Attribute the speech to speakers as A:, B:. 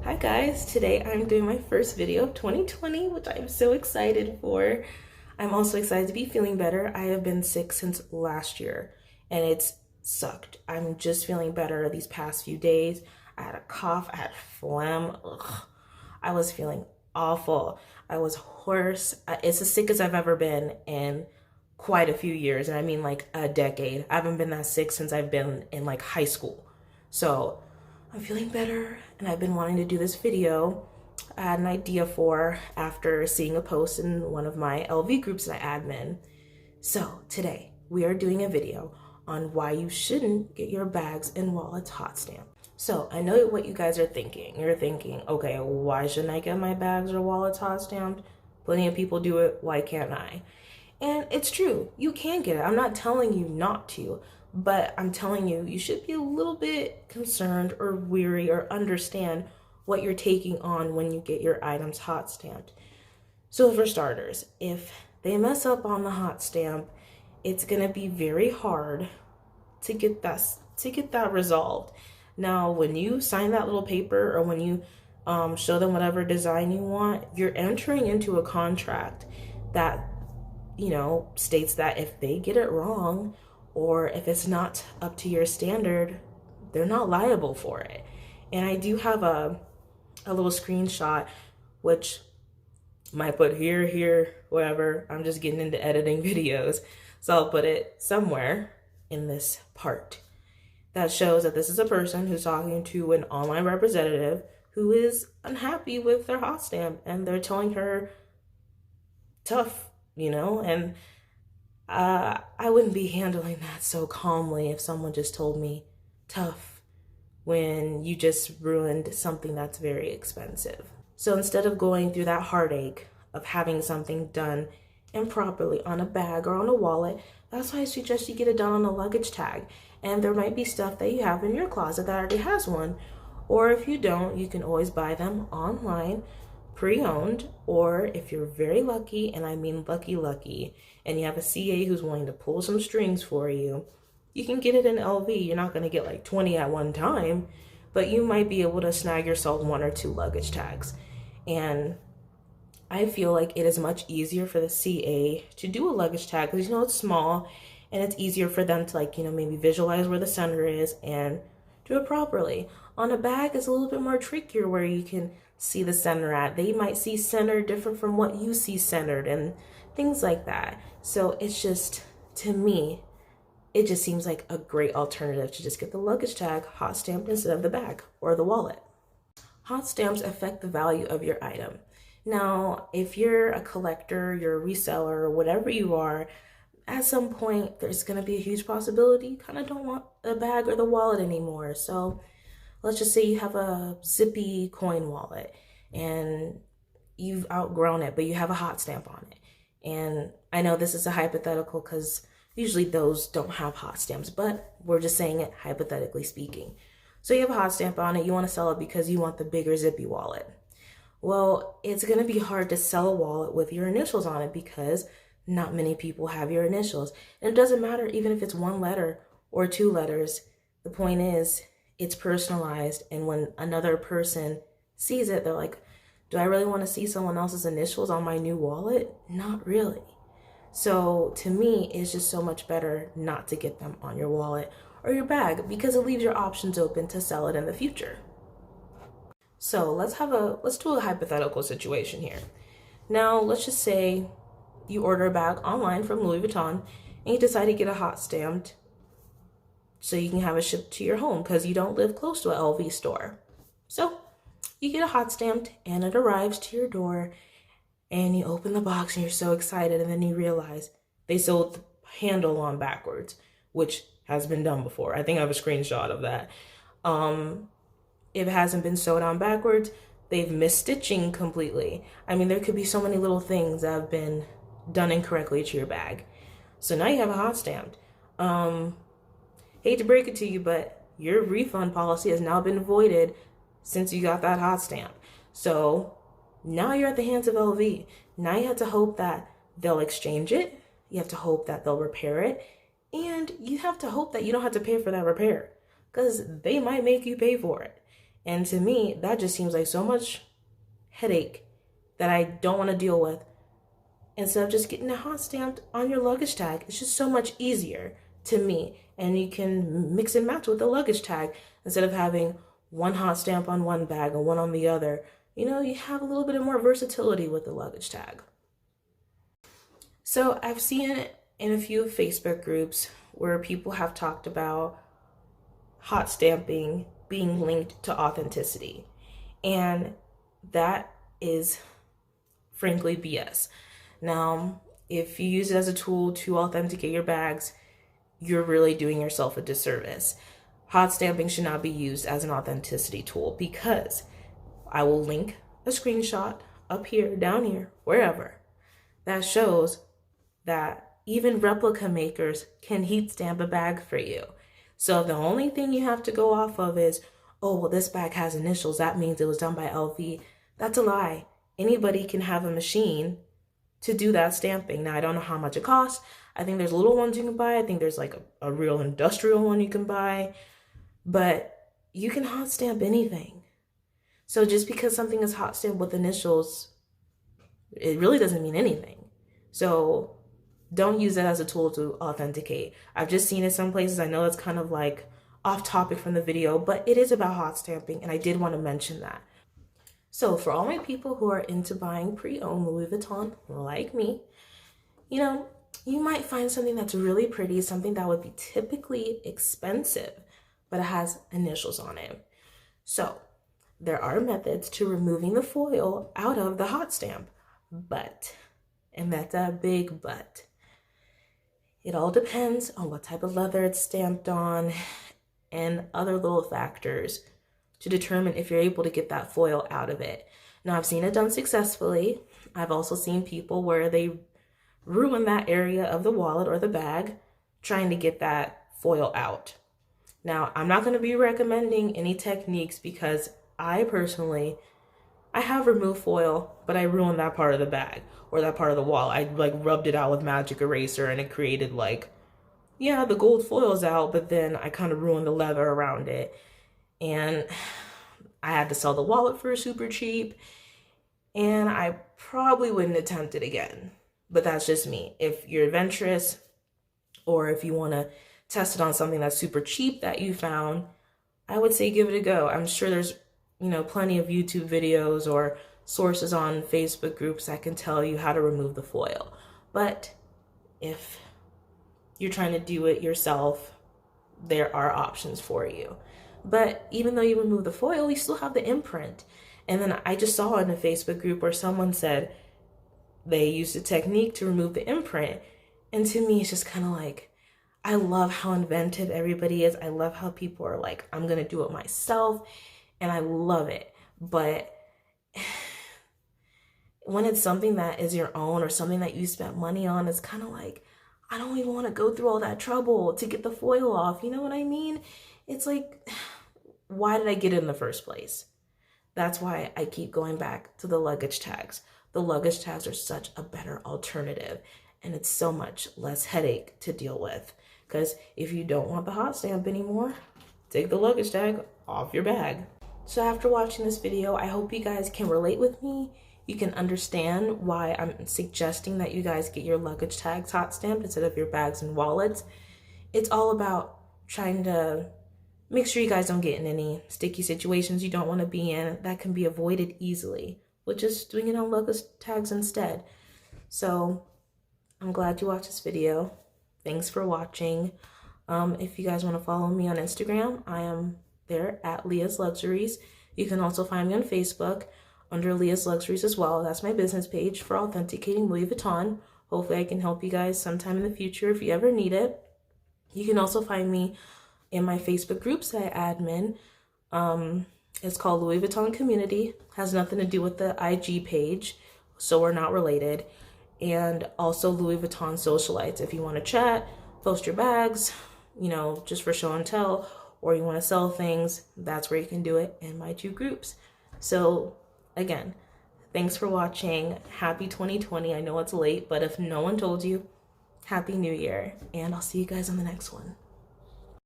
A: Hi guys, today I'm doing my first video of 2020, which I'm so excited for. I'm also excited to be feeling better. I have been sick since last year and it's sucked. I'm just feeling better these past few days. I had a cough, I had phlegm. Ugh. I was feeling awful. I was hoarse. It's as sick as I've ever been in quite a few years, and I mean like a decade. I haven't been that sick since I've been in like high school. So I'm feeling better and I've been wanting to do this video. I had an idea for after seeing a post in one of my LV groups that I admin. So today we are doing a video on why you shouldn't get your bags and wallets hot stamped. So I know what you guys are thinking. You're thinking, okay, why shouldn't I get my bags or wallets hot stamped? Plenty of people do it, why can't I? And it's true, you can get it. I'm not telling you not to, but I'm telling you, you should be a little bit concerned or weary or understand what you're taking on when you get your items hot stamped. So for starters, if they mess up on the hot stamp, it's gonna be very hard to get that resolved. Now, when you sign that little paper or when you show them whatever design you want, you're entering into a contract that states that if they get it wrong or if it's not up to your standard, they're not liable for it. And I do have a little screenshot, which might put here, whatever. I'm just getting into editing videos. So I'll put it somewhere in this part that shows that this is a person who's talking to an online representative who is unhappy with their hot stamp and they're telling her tough, and I wouldn't be handling that so calmly if someone just told me tough when you just ruined something that's very expensive. So instead of going through that heartache of having something done improperly on a bag or on a wallet, that's why I suggest you get it done on a luggage tag. And there might be stuff that you have in your closet that already has one. Or if you don't, you can always buy them online pre-owned, or if you're very lucky, and I mean lucky, and you have a CA who's willing to pull some strings for you, you can get it in LV. You're not going to get like 20 at one time, but you might be able to snag yourself 1 or 2 luggage tags. And I feel like it is much easier for the CA to do a luggage tag because it's small and it's easier for them to maybe visualize where the center is and do it properly. On a bag, it's a little bit more trickier where you can see the center at. They might see center different from what you see centered and things like that. So it's just, to me, it just seems like a great alternative to just get the luggage tag hot stamped instead of the bag or the wallet. Hot stamps affect the value of your item. Now, if you're a collector, you're a reseller, or whatever you are, at some point there's going to be a huge possibility you kind of don't want the bag or the wallet anymore. So let's just say you have a zippy coin wallet and you've outgrown it, but you have a hot stamp on it. And I know this is a hypothetical because usually those don't have hot stamps, but we're just saying it hypothetically speaking. So you have a hot stamp on it, you want to sell it because you want the bigger zippy wallet. Well, it's going to be hard to sell a wallet with your initials on it because not many people have your initials. And it doesn't matter even if it's 1 letter or 2 letters. The point is, it's personalized, and when another person sees it, they're like, do I really want to see someone else's initials on my new wallet? Not really. So to me, it's just so much better not to get them on your wallet or your bag because it leaves your options open to sell it in the future. So let's do a hypothetical situation here. Now, let's just say you order a bag online from Louis Vuitton and you decide to get a hot stamped so you can have it shipped to your home because you don't live close to an LV store. So you get a hot stamped and it arrives to your door and you open the box and you're so excited, and then you realize they sewed the handle on backwards, which has been done before. I think I have a screenshot of that. If it hasn't been sewed on backwards, they've missed stitching completely. I mean, there could be so many little things that have been done incorrectly to your bag. So now you have a hot stamped. Hate to break it to you, but your refund policy has now been voided since you got that hot stamp. So now you're at the hands of LV. Now you have to hope that they'll exchange it. You have to hope that they'll repair it. And you have to hope that you don't have to pay for that repair because they might make you pay for it. And to me, that just seems like so much headache that I don't want to deal with. Instead of just getting it hot stamped on your luggage tag, it's just so much easier to me. And you can mix and match with the luggage tag instead of having one hot stamp on one bag and one on the other. You know, you have a little bit of more versatility with the luggage tag. So I've seen it in a few Facebook groups where people have talked about hot stamping being linked to authenticity. And that is frankly BS. Now, if you use it as a tool to authenticate your bags, you're really doing yourself a disservice. Hot stamping should not be used as an authenticity tool, because I will link a screenshot up here, down here, wherever, that shows that even replica makers can heat stamp a bag for you. So the only thing you have to go off of is, oh, well, this bag has initials, that means it was done by LV. That's a lie. Anybody can have a machine to do that stamping. Now, I don't know how much it costs. I think there's little ones you can buy. I think there's like a real industrial one you can buy. But you can hot stamp anything. So just because something is hot stamped with initials, it really doesn't mean anything. So don't use it as a tool to authenticate. I've just seen it some places. I know that's kind of like off topic from the video, but it is about hot stamping, and I did want to mention that. So for all my people who are into buying pre-owned Louis Vuitton, like me, you know, you might find something that's really pretty, something that would be typically expensive, but it has initials on it. So there are methods to removing the foil out of the hot stamp, but, and that's a big but, it all depends on what type of leather it's stamped on and other little factors to determine if you're able to get that foil out of it. Now, I've seen it done successfully. I've also seen people where they ruin that area of the wallet or the bag trying to get that foil out. Now, I'm not going to be recommending any techniques, because I personally, I have removed foil, but I ruined that part of the bag or that part of the wallet. I like rubbed it out with magic eraser and it created like, yeah, the gold foil's out, but then I kind of ruined the leather around it. And I had to sell the wallet for super cheap, and I probably wouldn't attempt it again. But that's just me. If you're adventurous, or if you want to test it on something that's super cheap that you found, I would say give it a go. I'm sure there's, you know, plenty of YouTube videos or sources on Facebook groups that can tell you how to remove the foil. But if you're trying to do it yourself, there are options for you. But even though you remove the foil, you still have the imprint. And then I just saw in a Facebook group where someone said they used a technique to remove the imprint. And to me, it's just kind of like, I love how inventive everybody is. I love how people are like, I'm going to do it myself. And I love it. But when it's something that is your own or something that you spent money on, it's kind of like, I don't even want to go through all that trouble to get the foil off. You know what I mean? It's like, why did I get it in the first place? That's why I keep going back to the luggage tags. The luggage tags are such a better alternative, and it's so much less headache to deal with. Because if you don't want the hot stamp anymore, take the luggage tag off your bag. So after watching this video, I hope you guys can relate with me. You can understand why I'm suggesting that you guys get your luggage tags hot stamped instead of your bags and wallets. It's all about trying to make sure you guys don't get in any sticky situations you don't want to be in that can be avoided easily with just doing it on luggage tags instead. So I'm glad you watched this video. Thanks for watching. If you guys want to follow me on Instagram, I am there at Liyah's Luxuries. You can also find me on Facebook under Liyah's Luxuries as well. That's my business page for authenticating Louis Vuitton. Hopefully I can help you guys sometime in the future if you ever need it. You can also find me in my Facebook groups that I admin. It's called Louis Vuitton Community. Has nothing to do with the IG page, so we're not related. And also Louis Vuitton Socialites. If you want to chat, post your bags, you know, just for show and tell, or you want to sell things, that's where you can do it in my two groups. So again, thanks for watching. Happy 2020. I know it's late, but if no one told you, Happy New Year. And I'll see you guys on the next one.